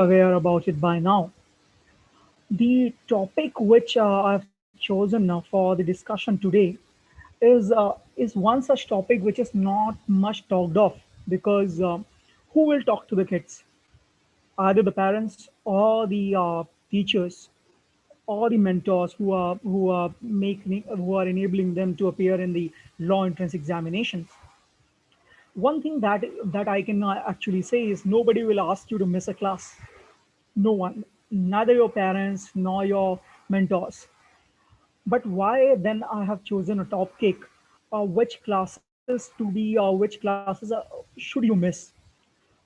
aware about it by now. The topic which I've chosen for the discussion today is one such topic which is not much talked of because who will talk to the kids? Either the parents or the teachers or the mentors who are enabling them to appear in the law entrance examinations. One thing that I can actually say is nobody will ask you to miss a class. No one, neither your parents nor your mentors. But why then I have chosen a topic, which classes to be, which classes should you miss?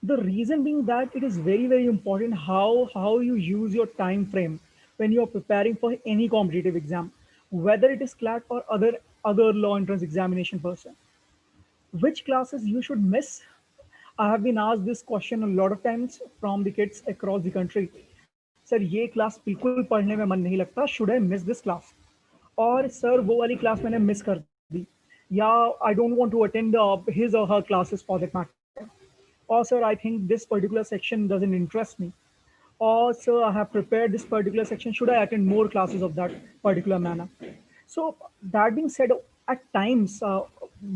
The reason being that it is very very important how you use your time frame when you are preparing for any competitive exam, whether it is CLAT or other law entrance examination person. Which classes you should miss? I have been asked this question a lot of times from the kids across the country. Sir ये class बिल्कुल पढ़ने में मन नहीं लगता, should I miss this class? और sir वो वाली क्लास मैंने मिस कर दी, या I don't want to attend his or her classes for that matter, or sir I think this particular section doesn't interest me, or sir I have prepared this particular section, should I attend more classes of that particular manner? So that being said, at times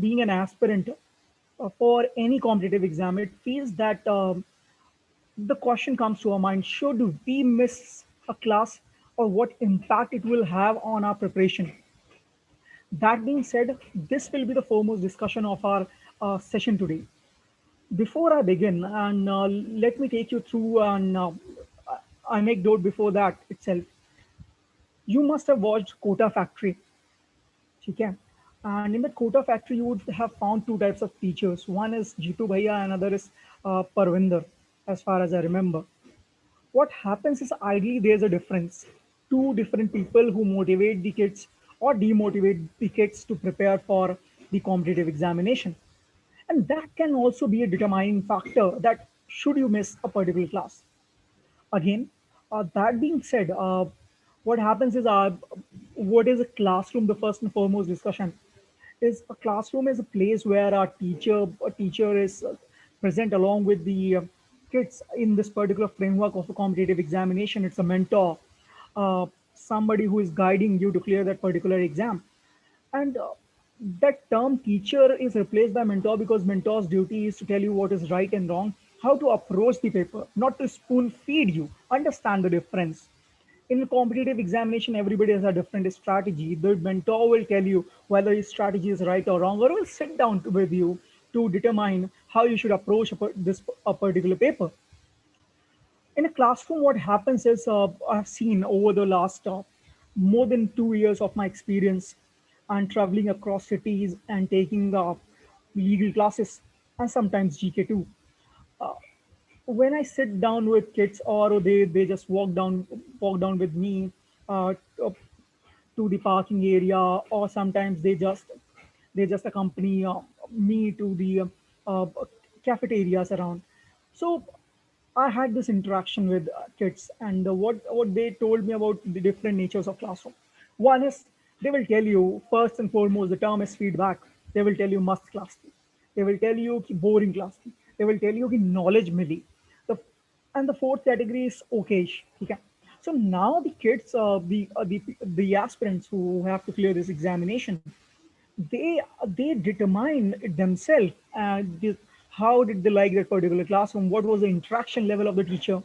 being an aspirant for any competitive exam, it feels that the question comes to our mind, should we miss a class, or what impact it will have on our preparation? That being said, this will be the foremost discussion of our session today. Before I begin, and let me take you through, and I make note before that itself. You must have watched Kota Factory, okay? And in the Kota Factory, you would have found two types of teachers. One is Jitu Bhaiya, and another is Parvinder, as far as I remember. What happens is ideally there's a difference. Two different people who motivate the kids or demotivate the kids to prepare for the competitive examination. And that can also be a determining factor that should you miss a particular class. Again, that being said, what happens is what is a classroom? The first and foremost discussion is a classroom is a place where a teacher is present along with the kids in this particular framework of a competitive examination. It's a mentor, somebody who is guiding you to clear that particular exam. And that term teacher is replaced by mentor because mentor's duty is to tell you what is right and wrong, how to approach the paper, not to spoon feed you. Understand the difference. In a competitive examination, everybody has a different strategy. The mentor will tell you whether his strategy is right or wrong, or will sit down with you to determine how you should approach a particular paper. In a classroom, what happens is I've seen over the last more than 2 years of my experience and traveling across cities and taking legal classes and sometimes GK too. Uh, when I sit down with kids, or they just walk down with me uh, to the parking area, or sometimes they just accompany me to the uh, cafeterias around. So I had this interaction with kids, and what they told me about the different natures of classroom. One is they will tell you first and foremost the term is feedback. They will tell you must class thi. They will tell you ki boring class thi. They will tell you ki knowledge mili. The and the fourth category is okay. Okay. So now the kids, the aspirants who have to clear this examination, they determine it themselves. How did they like that particular classroom? What was the interaction level of the teacher?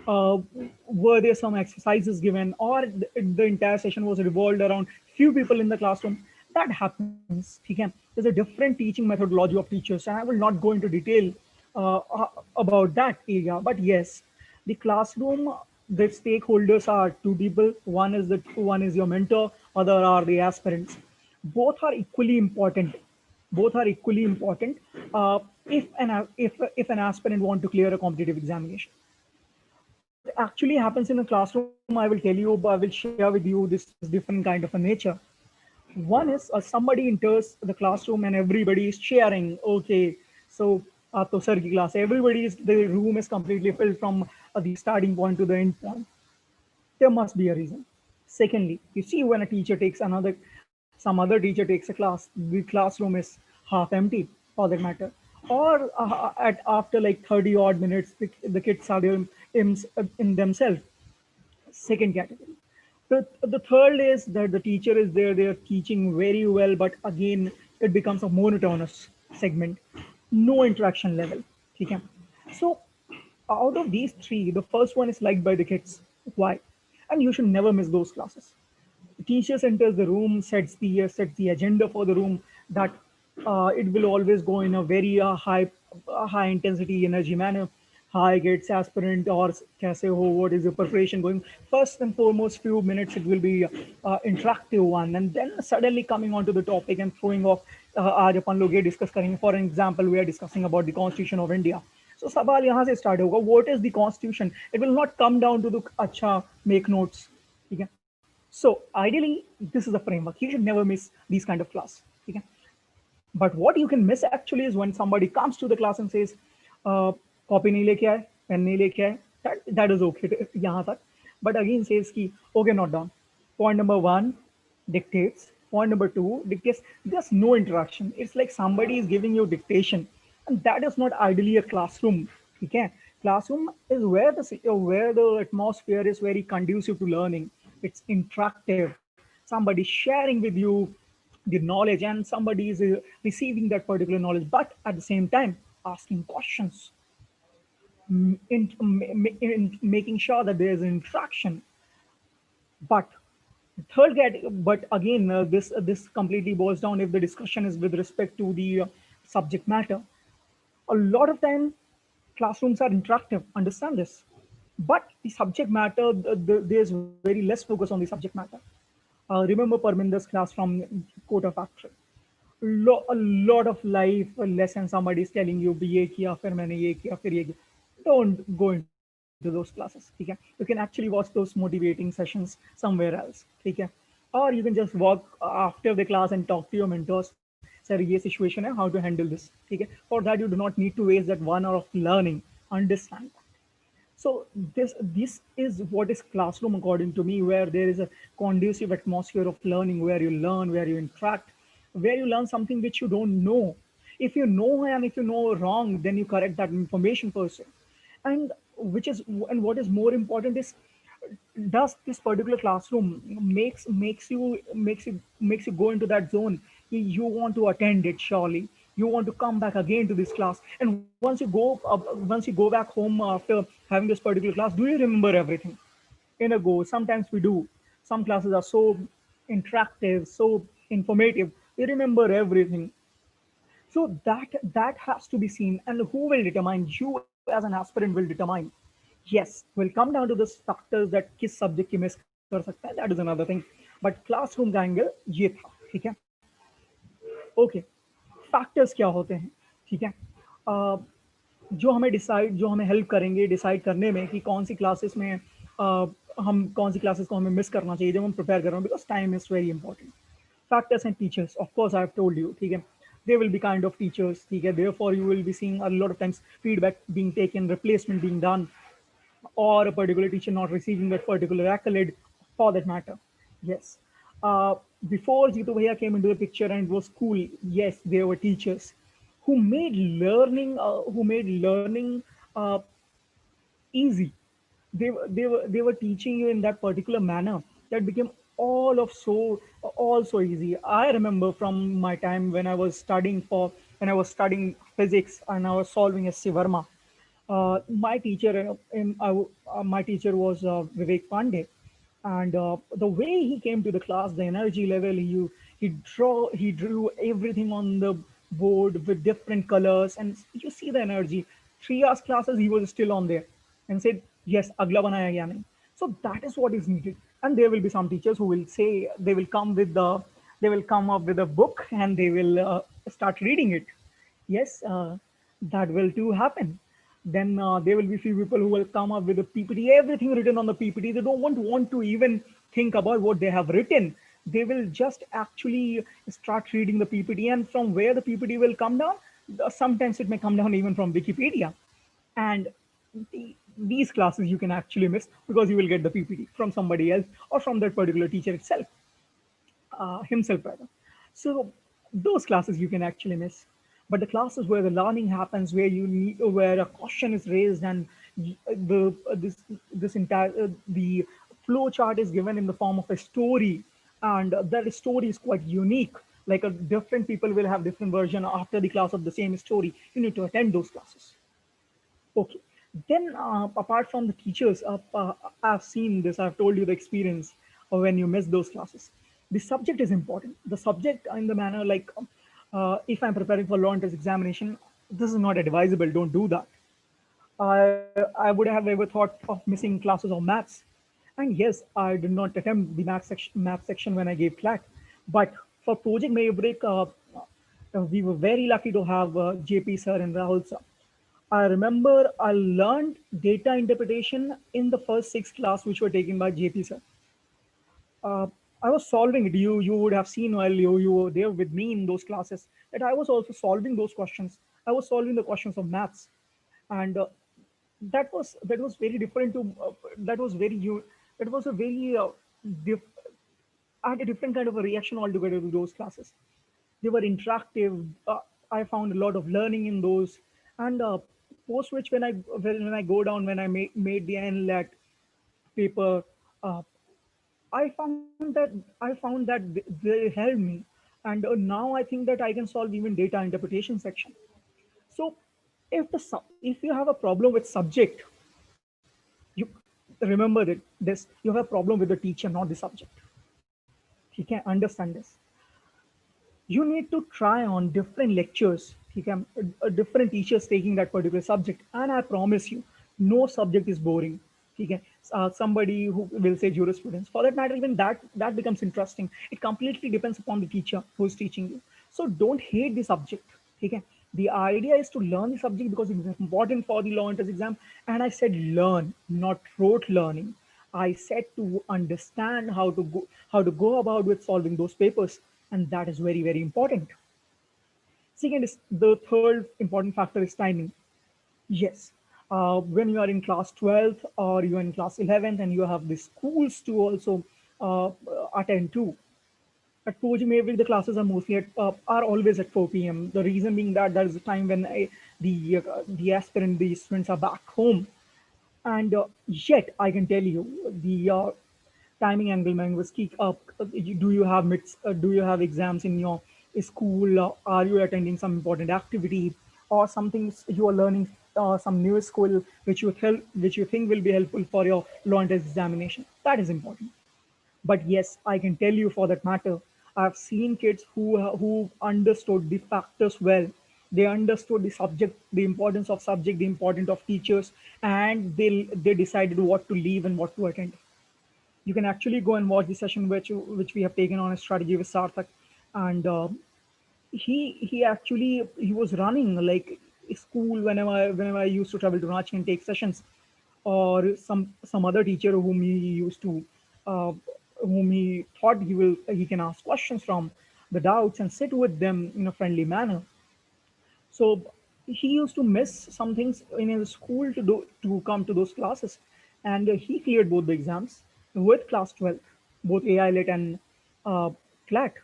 uh, were there some exercises given, or the entire session was revolved around few people in the classroom? That happens. Okay? There's a different teaching methodology of teachers, and I will not go into detail about that area. But yes, the classroom, the stakeholders are two people. One is your mentor, other are the aspirants. Both are equally important. Both are equally important if an aspirant want to clear a competitive examination. What actually happens in a classroom, I will tell you, I will share with you this different kind of a nature. One is somebody enters the classroom and everybody is cheering. Okay, so to sir ki class, the room is completely filled from the starting point to the end point. There must be a reason. Secondly, you see when a teacher takes some other teacher takes a class, the classroom is half empty for that matter. or at after like 30 odd minutes the kids are there in themselves. Second category. The third is that the teacher is there, they are teaching very well, but again, it becomes a monotonous segment, no interaction level. Okay? So, out of these three, the first one is liked by the kids. Why? And you should never miss those classes. The teacher enters the room, sets the agenda for the room, that it will always go in a very high intensity energy manner. Hi kids, aspirant or kaise ho, what is your preparation going? First and foremost, few minutes it will be interactive one, and then suddenly coming onto the topic and throwing off. आज अपन लोग ये discuss करेंगे. For example we are discussing about the constitution of India. So सवाल यहाँ से start होगा, what is the constitution. It will not come down to the अच्छा make notes. ठीक है. So ideally, this is a framework. You should never miss these kind of class. Okay? But what you can miss actually is when somebody comes to the class and says, copy nahi leke aaye, pen nahi leke aaye. That is okay yahan tak. But again says ki, okay, not done. Point number one, dictates. Point number two, dictates. There's no interaction. It's like somebody is giving you dictation, and that is not ideally a classroom. Okay? Classroom is where the atmosphere is very conducive to learning. It's interactive. Somebody sharing with you the knowledge, and somebody is receiving that particular knowledge, but at the same time asking questions, making sure that there is an interaction. But but again, this completely boils down if the discussion is with respect to the subject matter. A lot of time classrooms are interactive, understand this, but the subject matter, there's very less focus on the subject matter. Remember Parminder's class from Quota Factory. A lot of life lessons somebody is telling you, "भी ये किया, फिर मैंने ये किया, फिर ये किया." Don't go into those classes. Okay? You can actually watch those motivating sessions somewhere else. Okay? Or you can just walk after the class and talk to your mentors. Sir, ये situation है, how to handle this. Okay? For that, you do not need to waste that 1 hour of learning. Understand that. So this is what is classroom according to me, where there is a conducive atmosphere of learning, where you learn, where you interact, where you learn something which you don't know. If you know and if you know wrong, then you correct that information person. And what is more important is, does this particular classroom makes you go into that zone. You want to attend it, surely you want to come back again to this class. And once you go back home after having this particular class, do you remember everything in a go? Sometimes we do. Some classes are so interactive, so informative, you remember everything. So that has to be seen, and who will determine? You as an aspirant will determine. Yes, we'll come down to the factors that किस subject की miss कर सकता है, that is another thing. But classroom का angle ये था. ठीक है. ओके. फैक्टर्स क्या होते हैं? ठीक है. अ, जो हमें हेल्प करेंगे डिसाइड करने में कि कौन सी क्लासेस में हम कौन सी क्लासेस को हमें मिस करना चाहिए जब हम प्रिपेयर कर रहे हैं, because time is very important. Factors and teachers, of course, I have told you. Okay? They will be kind of teachers. Okay? Therefore, you will be seeing a lot of times feedback being taken, replacement being done, or a particular teacher not receiving that particular accolade for that matter. Yes. Uh, Before Jitu Bhaiya came into the picture and it was cool, yes, there were teachers who made learning easy. They were teaching you in that particular manner that became all so easy. I remember from my time when I was studying physics and I was solving SC Verma. My teacher was Vivek Pandey, and the way he came to the class, the energy level, he drew everything on the board with different colors, and you see the energy. 3 hours classes, he was still on there, and said, "Yes, agla banaya gya nahi." So that is what is needed. And there will be some teachers who will say they will come up with a book and they will start reading it. Yes, that will too happen. Then there will be few people who will come up with a PPT, everything written on the PPT. They don't want to even think about what they have written. They will just actually start reading the PPT, and from where the PPT will come down, sometimes it may come down even from Wikipedia. And these classes you can actually miss because you will get the PPT from somebody else or from that particular teacher himself rather. So those classes you can actually miss. But the classes where the learning happens, where you need, where a question is raised, and the this entire the flow chart is given in the form of a story, and that story is quite unique. Like a different people will have different version after the class of the same story. You need to attend those classes. Okay. Then, apart from the teachers, I've seen this, I've told you the experience of when you miss those classes. The subject is important. The subject in the manner like, if I'm preparing for law entrance examination, this is not advisable. Don't do that. I would have ever thought of missing classes of maths. And yes, I did not attempt the math section when I gave CLAT. But for Project Maverick, we were very lucky to have JP sir and Rahul sir. I remember I learned data interpretation in the first six class which were taken by JP sir. Uh, I was solving it. You would have seen while you were there with me in those classes that I was also solving those questions. I was solving the questions of maths, and that was very different to that was very that was a very diff- I had a different kind of a reaction altogether to those classes. They were interactive. I found a lot of learning in those, and post which when I go down when I made the NLAT paper, uh, I found that they helped me, and now I think that I can solve even data interpretation section. So if you have a problem with subject, you remember that this you have a problem with the teacher, not the subject. He can understand this. You need to try on different lectures. He can different teachers taking that particular subject, and I promise you, no subject is boring. He can somebody who will say jurisprudence. For that matter, even that becomes interesting. It completely depends upon the teacher who is teaching you. So don't hate the subject. Okay. The idea is to learn the subject because it is important for the law entrance exam. And I said learn, not rote learning. I said to understand how to go about with solving those papers, and that is very very important. Second is the third important factor is timing. Yes, when you are in class 12th or you are in class 11th and you have the schools to also uh, attend to. At Project Maverick, the classes are are always at 4 p.m. The reason being that that is the time when the aspirant, the students are back home. And yet, I can tell you the timing angle was key. Do you have do you have exams in your school? Are you attending some important activity or something you are learning some new skill which you think will be helpful for your law entrance examination? That is important. But yes, I can tell you for that matter, I've seen kids who understood the factors well. They understood the subject, the importance of subject, the importance of teachers, and they decided what to leave and what to attend. You can actually go and watch the session which we have taken on a strategy with Sarthak, and he actually he was running like school whenever I used to travel to Ranchi and take sessions, or some other teacher whom he used to uh, whom he thought he can ask questions from the doubts and sit with them in a friendly manner. So he used to miss some things in his school to come to those classes, and he cleared both the exams with class 12, both AI lit and uh, CLAT.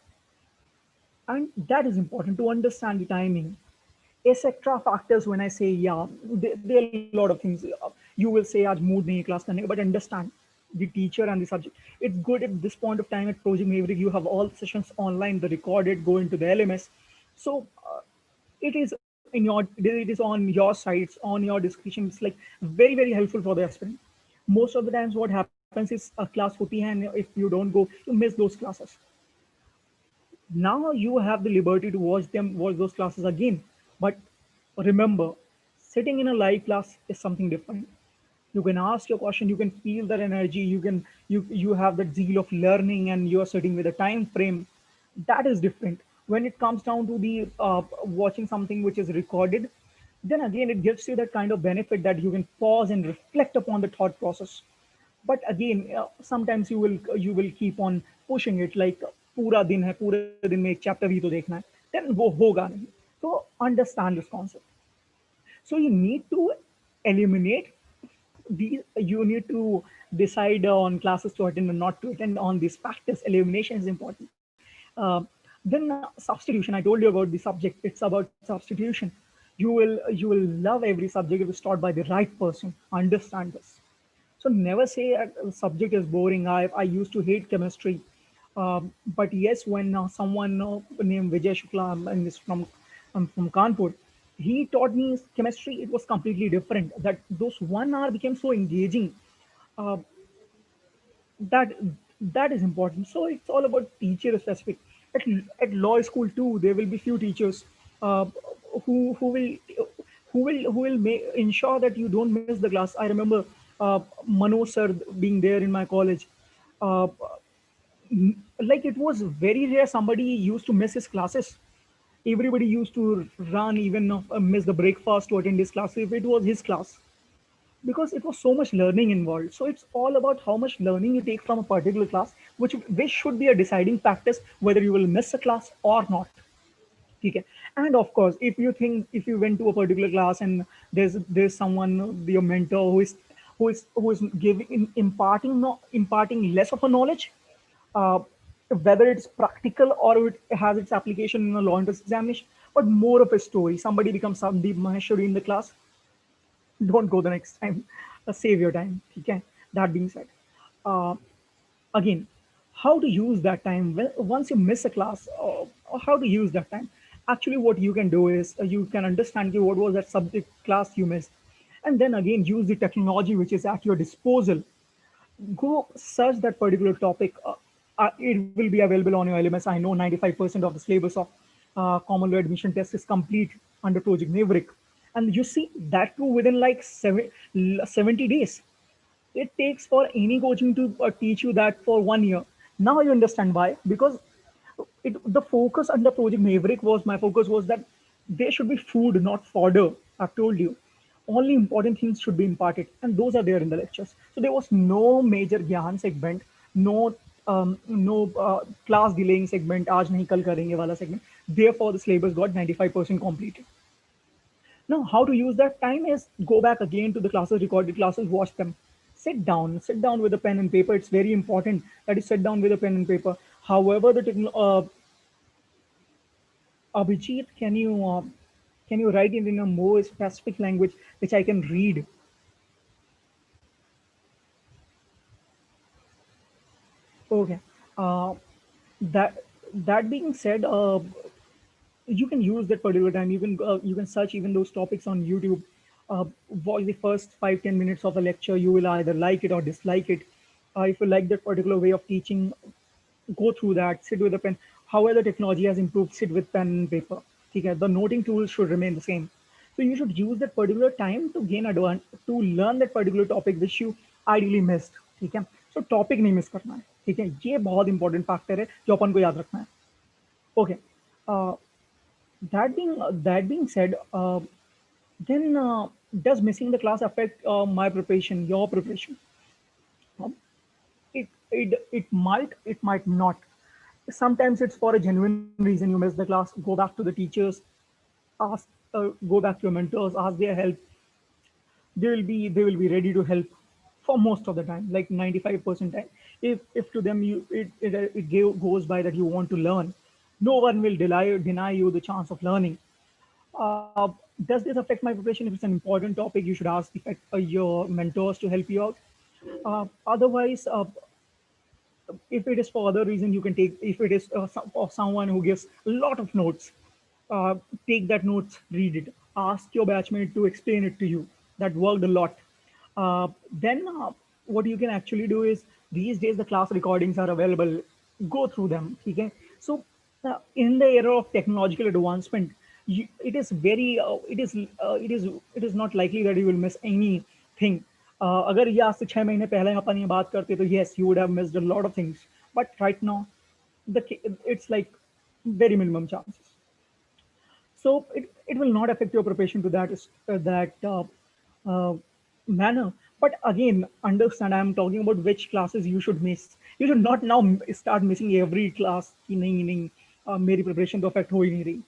And that is important to understand the timing. Etc. factors, when I say, yeah, there are a lot of things. You will say, aaj mood nahi hai class karne ka, but understand the teacher and the subject. It's good at this point of time at Project Maverick, you have all sessions online, the recorded, go into the LMS. So it is on your side, it's on your discretion. It's like very very helpful for the aspirant. Most of the times what happens is a class hoti hai, and if you don't go, you miss those classes. Now you have the liberty to watch those classes again. But remember, sitting in a live class is something different. You can ask your question, you can feel that energy, you have that zeal of learning, and you are sitting with a time frame. That is different. When it comes down to the watching something which is recorded, then again it gives you that kind of benefit that you can pause and reflect upon the thought process. But again, sometimes you will keep on pushing it like पूरा दिन है, पूरे दिन में एक chapter ही तो देखना है, then वो होगा नहीं. So understand this concept. So you need to eliminate you need to decide on classes to attend or not to attend on these factors. Elimination is important. Then substitution. I told you about the subject. It's about substitution. You will love every subject if it's taught by the right person. Understand this. So never say a subject is boring. I used to hate chemistry, but yes, when someone named Vijay Shukla and is from Kanpur, he taught me chemistry. It was completely different. That those 1 hour became so engaging. Uh, that that is important. So it's all about teacher specific. At law school too, there will be few teachers uh, who will ensure that you don't miss the class. I remember Mano sir being there in my college. Uh, like it was very rare somebody used to miss his classes. Everybody used to run, even miss the breakfast to attend his class if it was his class, because it was so much learning involved. So it's all about how much learning you take from a particular class, which should be a deciding factor whether you will miss a class or not. Okay. And of course, if you went to a particular class and there's someone, your mentor, who is giving imparting no, imparting less of a knowledge, uh, whether it's practical or it has its application in a law entrance examination, but more of a story. Somebody becomes Sandeep Maheshwari in the class, don't go the next time. Save your time. Okay. That being said, uh, again, how to use that time? Well, once you miss a class, how to use that time? Actually, what you can do is you can understand what was that subject class you missed, and then again use the technology which is at your disposal. Go search that particular topic. It will be available on your LMS. I know 95% of the syllabus of common law admission test is complete under Project Maverick. And you see that too within like 70 days. It takes for any coaching to teach you that for 1 year. Now you understand why. Because the focus under Project Maverick was, my focus was that there should be food, not fodder. I've told you. Only important things should be imparted, and those are there in the lectures. So there was no major Gyan segment, no class delaying segment, aaj nahi kal karenge wala segment. Therefore, the syllabus got 95% completed. Now, how to use that time is go back again to the classes, recorded classes, watch them. Sit down with a pen and paper. It's very important that you sit down with a pen and paper. However, Abhijit, can you write it in a more specific language which I can read? Okay. Uh, that that being said, you can use that particular time. You can search even those topics on YouTube. Watch the first 5-10 minutes of a lecture. You will either like it or dislike it. If you like that particular way of teaching, go through that. Sit with a pen. However, the technology has improved. Sit with pen and paper. Okay, the noting tools should remain the same. So you should use that particular time to gain advantage, to learn that particular topic which you ideally missed. ठीक है. So topic नहीं miss करना है. ठीक है. ये बहुत important factor है जो अपन को याद रखना है. Okay. Uh, that being said, then does missing the class affect my preparation, your preparation? Um, it might not. Sometimes it's for a genuine reason you miss the class. Go back to the teachers, ask, go back to your mentors, ask their help. They will be ready to help for most of the time, like 95% time. If to them goes by that you want to learn, no one will deny you the chance of learning. uh, does this affect my preparation? If it's an important topic, you should ask your mentors to help you out. Otherwise, if it is for other reason, you can take. If it is of someone who gives a lot of notes, uh, take that notes, read it, ask your batchmate to explain it to you. That worked a lot. Then what you can actually do is, these days the class recordings are available. Go through them. Okay. So in the era of technological advancement, it is very it is not likely that you will miss anything. अगर ये आज से 6 महीने पहले अपन ये बात करते तो yes, you would have missed a lot of things. But right now, it's like very minimum chances. So it will not affect your preparation to that manner. But again, understand, I'm talking about which classes you should miss. You should not now start missing every class कि नहीं नहीं मेरी preparation तो affect हो ही नहीं रही.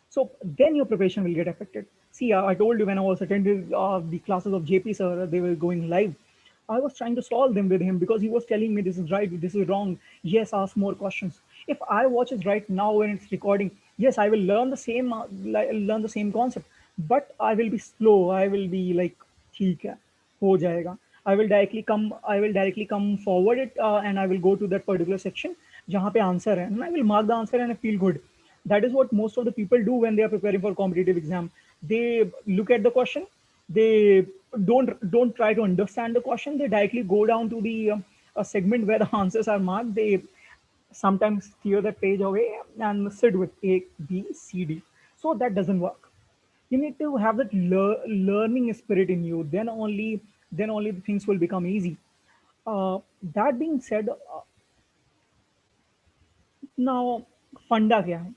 So then your preparation will get affected. See, I told you when I was attending the classes of JP sir, they were going live. I was trying to solve them with him because he was telling me this is right, this is wrong. Yes, ask more questions. If I watch it right now when it's recording, yes, I will learn the same learn the same concept, but I will be slow. I will be like, ठीक है, हो जाएगा. I will directly come forward it and I will go to that particular section जहाँ पे answer है, and I will mark the answer and I feel good. That is what most of the people do when they are preparing for competitive exam. They look at the question, they don't try to understand the question. They directly go down to the a segment where the answers are marked. They sometimes clear that page away and sit with A, B, C, D. So that doesn't work. You need to have that learning spirit in you. Then only the things will become easy. That being said, now फंडा क्या है?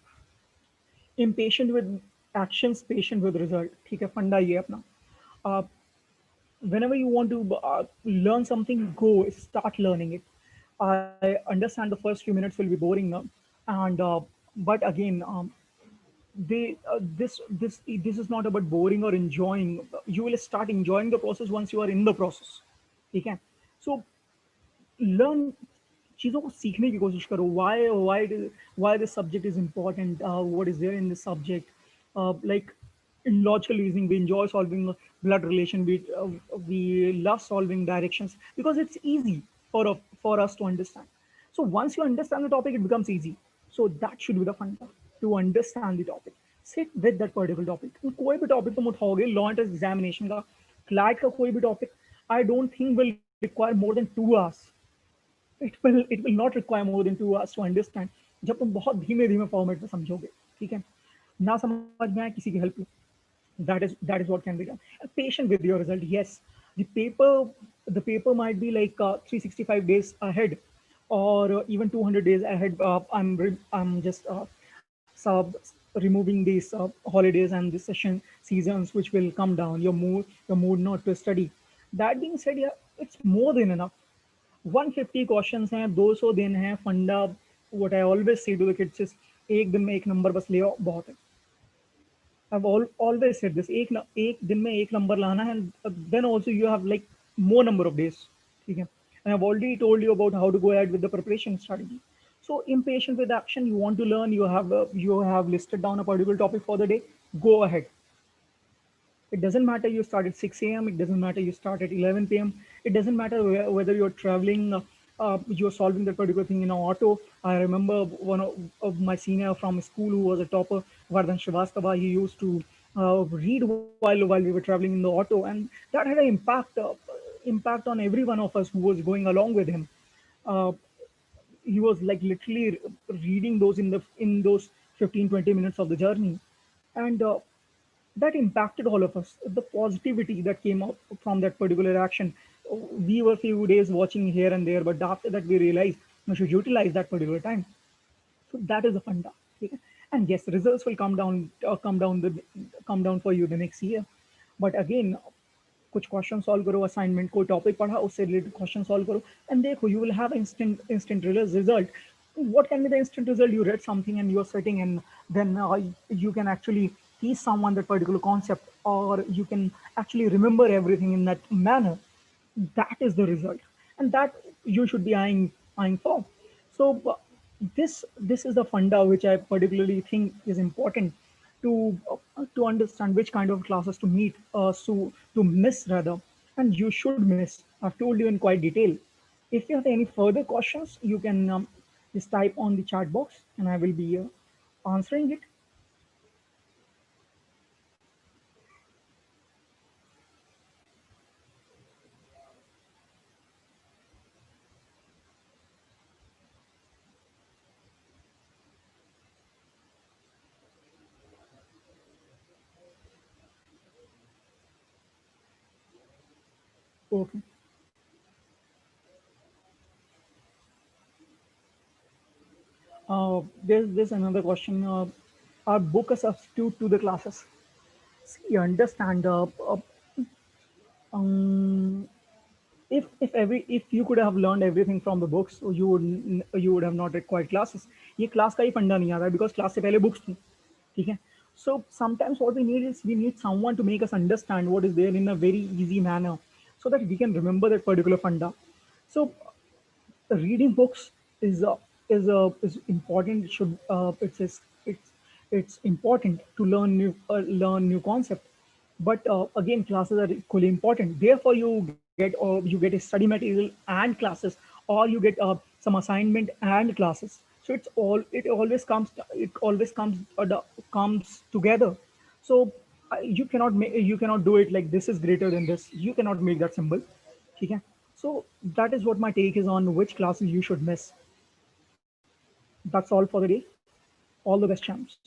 Impatient with actions, patient with result. ठीक है, फंडा ये है अपना. Uh, Whenever you want to learn something, go start learning it. I understand the first few minutes will be boring, and but again, this is not about boring or enjoying. You will start enjoying the process once you are in the process. Okay, so learn चीज़ों को सीखने की कोशिश करो. Why this subject is important, what is there in this subject, like in logical reasoning we enjoy solving blood relation, we love solving directions because it's easy for us to understand. So once you understand the topic, it becomes easy. So that should be the fun part, to understand the topic. Sit with that particular topic. कोई भी topic तुम उठाओगे law entrance examination का, CLAT का कोई भी topic, I don't think will require more than 2 hours. It will not require more than 2 hours to understand, जब तुम बहुत धीमे धीमे फॉर्मेट में समझोगे. ठीक है, ना समझ में आए किसी की help low. That is what can be done. And patient with your result. Yes, the paper the paper might be like 365 days ahead, or even 200 days ahead. I'm just sub removing these holidays and the session seasons which will come down your mood not to study. That being said, yeah, it's more than enough. 150 questions हैं, 200 दिन है फंडा. What I always say to the kids is, एक दिन में एक number बस ले आओ, बहुत है. I've always said this, एक दिन में एक नंबर लाना है. Then also you have like more number of days. ठीक है, and I've already told you about how to go ahead with the preparation strategy. So impatient with action, you want to learn, you have listed down a particular topic for the day, go ahead. It doesn't matter you start at 6 a.m. It doesn't matter you start at 11 p.m. It doesn't matter whether you're traveling, you're solving that particular thing in an auto. I remember one of my senior from school who was a topper, Vardhan Tiwari. He used to read while we were traveling in the auto, and that had an impact on every one of us who was going along with him. Uh, he was like literally reading those in those 15-20 minutes of the journey, and that impacted all of us. The positivity that came out from that particular action. We were few days watching here and there, but after that we realized we should utilize that particular time. So that is the funda. Okay? And yes, results will come down for you the next year. But again, कुछ question solve करो, assignment कोई topic पढ़ा उससे related question solve करो, and देखो you will have instant result. What can be the instant result? You read something and you're sitting, and then you can actually teach someone that particular concept, or you can actually remember everything in that manner. That is the result, and that you should be eyeing for. So this is the funda which I particularly think is important to understand which kind of classes to meet, so to miss rather, and you should miss. I've told you in quite detail. If you have any further questions, you can just type on the chat box, and I will be answering it. Okay. There's another question. Are book a substitute to the classes? See, understand. Um, if you could have learned everything from the books, so you would have not required classes. ये class का ही फंडा नहीं आता है, because class से पहले books थी. ठीक है. So sometimes what we need is we need someone to make us understand what is there in a very easy manner, so that we can remember that particular funda. So reading books is is important. It should it's important to learn new concept. But again, classes are equally important. Therefore, you get a study material and classes, or you get some assignment and classes. So it always comes together. So you cannot do it like this is greater than this. You cannot make that symbol. Okay? So that is what my take is on which classes you should miss. That's all for the day. All the best, champs.